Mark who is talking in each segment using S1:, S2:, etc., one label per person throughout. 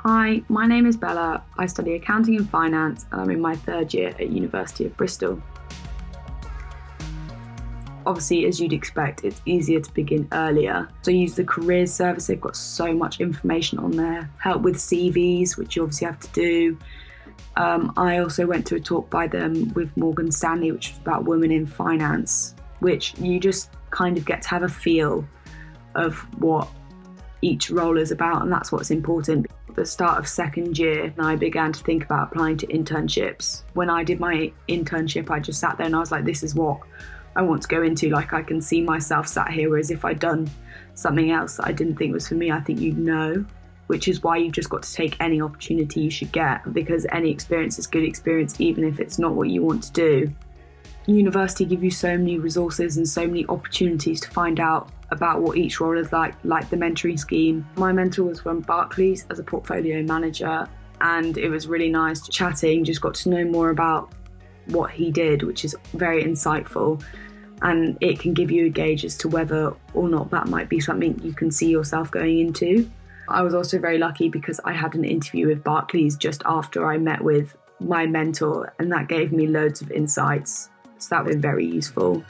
S1: Hi, my name is Bella. I study accounting and finance and I'm in my third year at University of Bristol. Obviously, as you'd expect, it's easier to begin earlier. So I use the careers service. They've got so much information on there. Help with CVs, which you obviously have to do. I also went to a talk by them with Morgan Stanley, which was about women in finance, which you just kind of get to have a feel of what each role is about, and that's what's important. At the start of second year, I began to think about applying to internships. When I did my internship, I just sat there and I was like, this is what I want to go into. Like, I can see myself sat here, whereas if I'd done something else that I didn't think was for me, I think you'd know, which is why you've just got to take any opportunity you should get, because any experience is good experience, even if it's not what you want to do. University give you so many resources and so many opportunities to find out about what each role is like the mentoring scheme. My mentor was from Barclays as a portfolio manager, and it was really nice chatting, just got to know more about what he did, which is very insightful, and it can give you a gauge as to whether or not that might be something you can see yourself going into. I was also very lucky because I had an interview with Barclays just after I met with my mentor, and that gave me loads of insights. So that was very useful.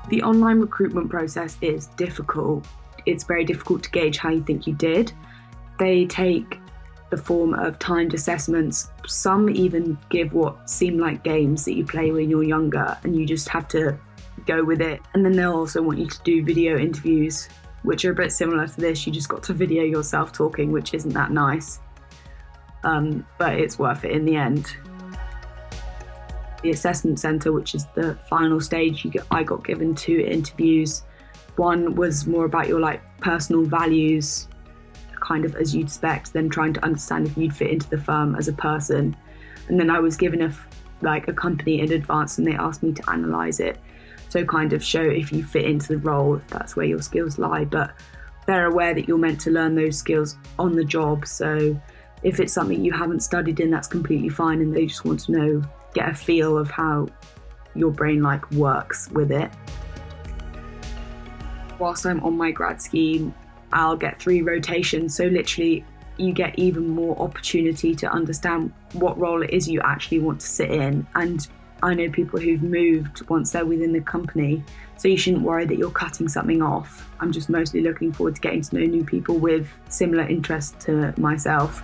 S1: The online recruitment process is difficult. It's very difficult to gauge how you think you did. They take the form of timed assessments. Some even give what seem like games that you play when you're younger, and you just have to go with it. And then they'll also want you to do video interviews, which are a bit similar to this. You just got to video yourself talking, which isn't that nice. But it's worth it in the end. The assessment centre, which is the final stage, I got given 2 interviews. One was more about your personal values, kind of as you'd expect, then trying to understand if you'd fit into the firm as a person. And then I was given a company in advance, and they asked me to analyse it. So kind of show if you fit into the role, if that's where your skills lie. But they're aware that you're meant to learn those skills on the job. So if it's something you haven't studied in, that's completely fine. And they just want to get a feel of how your brain works with it. Whilst I'm on my grad scheme, I'll get 3 rotations. So literally you get even more opportunity to understand what role it is you actually want to sit in. And I know people who've moved once they're within the company, so you shouldn't worry that you're cutting something off. I'm just mostly looking forward to getting to know new people with similar interests to myself.